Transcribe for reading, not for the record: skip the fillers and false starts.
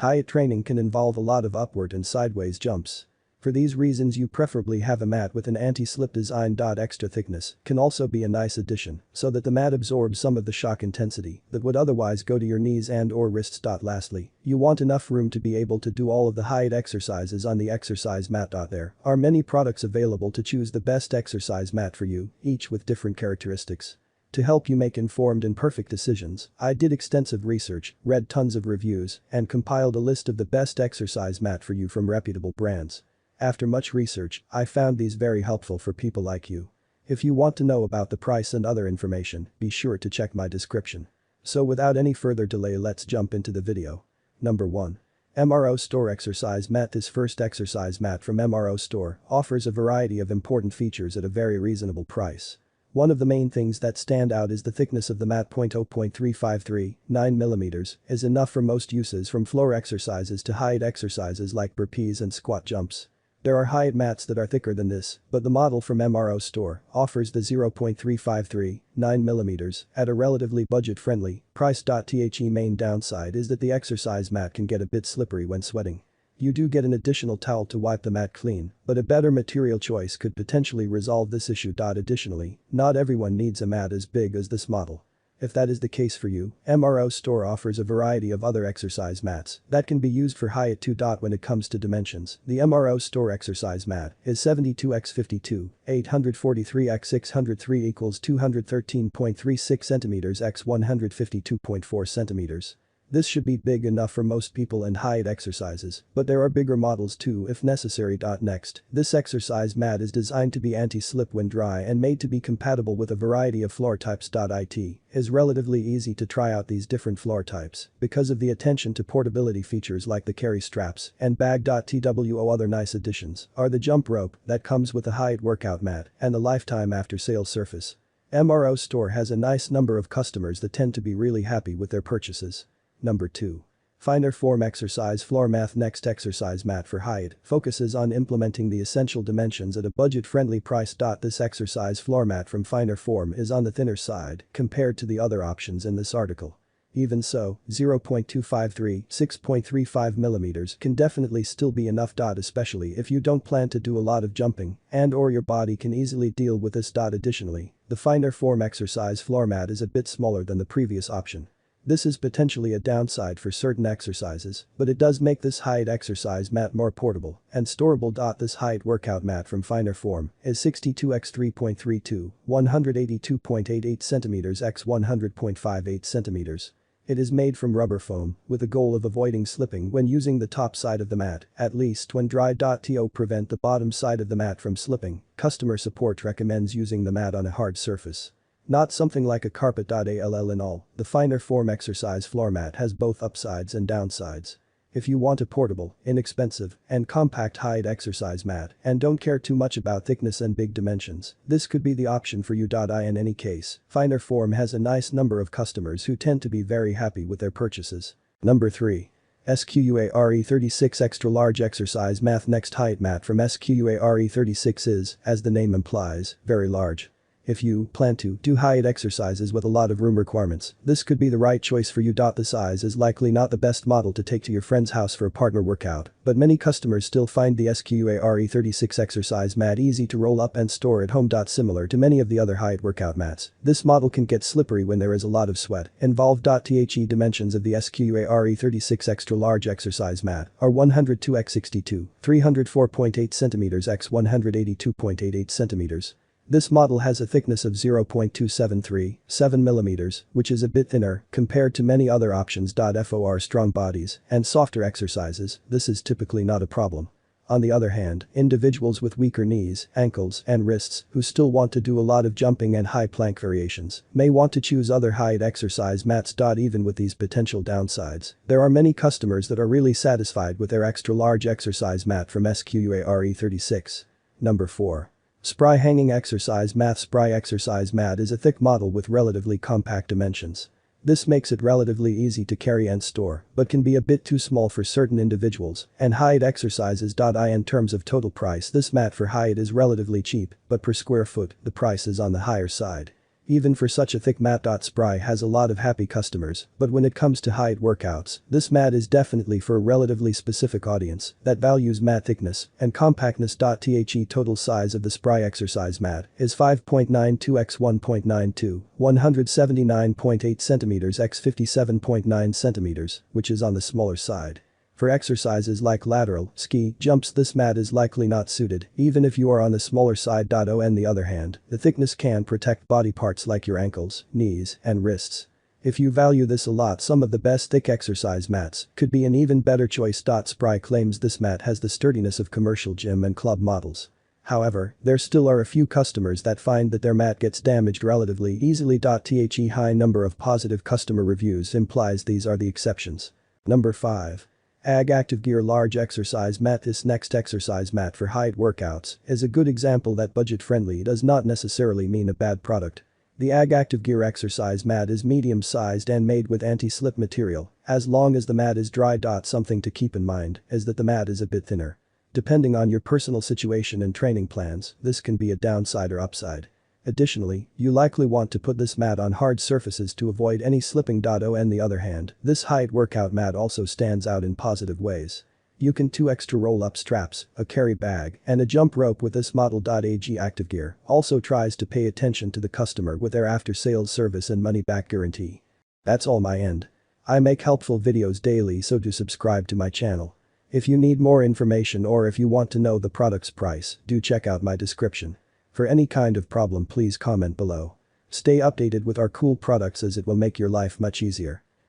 HIIT training can involve a lot of upward and sideways jumps. For these reasons you preferably have a mat with an anti-slip design. Extra thickness can also be a nice addition so that the mat absorbs some of the shock intensity that would otherwise go to your knees and/or wrists. Lastly, you want enough room to be able to do all of the HIIT exercises on the exercise mat. There are many products available to choose the best exercise mat for you, each with different characteristics. To help you make informed and perfect decisions, I did extensive research, read tons of reviews, and compiled a list of the best exercise mat for you from reputable brands. After much research, I found these very helpful for people like you. If you want to know about the price and other information, be sure to check my description. So without any further delay, let's jump into the video. Number 1. MRO Store Exercise Mat. This first exercise mat from MRO Store offers a variety of important features at a very reasonable price. One of the main things that stand out is the thickness of the mat. 0.353, 9mm, is enough for most uses from floor exercises to HIIT exercises like burpees and squat jumps. There are HIIT mats that are thicker than this, but the model from MRO Store offers the 0.353, 9mm, at a relatively budget-friendly price. The main downside is that the exercise mat can get a bit slippery when sweating. You do get an additional towel to wipe the mat clean, but a better material choice could potentially resolve this issue. Additionally, not everyone needs a mat as big as this model. If that is the case for you, MRO Store offers a variety of other exercise mats that can be used for HIIT too. When it comes to dimensions, the MRO Store exercise mat is 72x52, 843x603 equals 213.36 cm x 152.4 cm. This should be big enough for most people and HIIT exercises, but there are bigger models too if necessary. Next, this exercise mat is designed to be anti-slip when dry and made to be compatible with a variety of floor types. It is relatively easy to try out these different floor types because of the attention to portability features like the carry straps and bag. Other nice additions are the jump rope that comes with a HIIT workout mat and the lifetime after-sale surface. MRO Store has a nice number of customers that tend to be really happy with their purchases. Number 2. Finer Form Exercise Floor Mat. Next exercise mat for HIIT focuses on implementing the essential dimensions at a budget-friendly price. This exercise floor mat from Finer Form is on the thinner side compared to the other options in this article. Even so, 0.253, 6.35mm can definitely still be enough. Especially if you don't plan to do a lot of jumping and/or your body can easily deal with this. Additionally, the Finer Form exercise floor mat is a bit smaller than the previous option. This is potentially a downside for certain exercises, but it does make this HIIT exercise mat more portable and storable. This HIIT workout mat from Finer Form is 62x3.32, 182.88 cm x 100.58 cm. It is made from rubber foam with the goal of avoiding slipping when using the top side of the mat, at least when dry. To prevent the bottom side of the mat from slipping, customer support recommends using the mat on a hard surface. Not something like a carpet. All in all, the Finer Form exercise floor mat has both upsides and downsides. If you want a portable, inexpensive, and compact HIIT exercise mat and don't care too much about thickness and big dimensions, this could be the option for you. In any case, Finer Form has a nice number of customers who tend to be very happy with their purchases. Number 3. SPRI 36 Extra Large Exercise Mat. Next HIIT mat from SPRI 36 is, as the name implies, very large. If you plan to do HIIT exercises with a lot of room requirements, this could be the right choice for you. The size is likely not the best model to take to your friend's house for a partner workout, but many customers still find the SPRI 36 exercise mat easy to roll up and store at home. Similar to many of the other HIIT workout mats, this model can get slippery when there is a lot of sweat involved. The dimensions of the SPRI 36 Extra Large Exercise Mat are 102x62, 304.8 cm x 182.88 cm. This model has a thickness of 0.273, 7mm, which is a bit thinner compared to many other options. For strong bodies and softer exercises, this is typically not a problem. On the other hand, individuals with weaker knees, ankles, and wrists who still want to do a lot of jumping and high plank variations may want to choose other HIIT exercise mats. Even with these potential downsides, there are many customers that are really satisfied with their extra large exercise mat from SPRI 36. Number 4. SPRI Hanging Exercise Mat. SPRI exercise mat is a thick model with relatively compact dimensions. This makes it relatively easy to carry and store, but can be a bit too small for certain individuals and HIIT exercises. In terms of total price, this mat for HIIT is relatively cheap, but per square foot, the price is on the higher side. Even for such a thick mat. SPRI has a lot of happy customers, but when it comes to height workouts, this mat is definitely for a relatively specific audience that values mat thickness and compactness. The total size of the SPRI exercise mat is 5.92 x 1.92, 179.8 centimeters x 57.9 centimeters, which is on the smaller side. For exercises like lateral, ski, jumps, this mat is likely not suited, even if you are on the smaller side. On the other hand, the thickness can protect body parts like your ankles, knees, and wrists. If you value this a lot, some of the best thick exercise mats could be an even better choice. SPRI claims this mat has the sturdiness of commercial gym and club models. However, there still are a few customers that find that their mat gets damaged relatively easily. The high number of positive customer reviews implies these are the exceptions. Number 5. ACTIVEGEAR Large Exercise Mat. This next exercise mat for height workouts is a good example that budget-friendly does not necessarily mean a bad product. The ACTIVEGEAR exercise mat is medium-sized and made with anti-slip material, as long as the mat is dry. Something to keep in mind is that the mat is a bit thinner. Depending on your personal situation and training plans, this can be a downside or upside. Additionally, you likely want to put this mat on hard surfaces to avoid any slipping. On the other hand, this height workout mat also stands out in positive ways. You can 2 extra roll-up straps, a carry bag, and a jump rope with this model. ACTIVEGEAR also tries to pay attention to the customer with their after-sales service and money-back guarantee. That's all my end. I make helpful videos daily, so do subscribe to my channel. If you need more information or if you want to know the product's price, do check out my description. For any kind of problem, please comment below. Stay updated with our cool products as it will make your life much easier.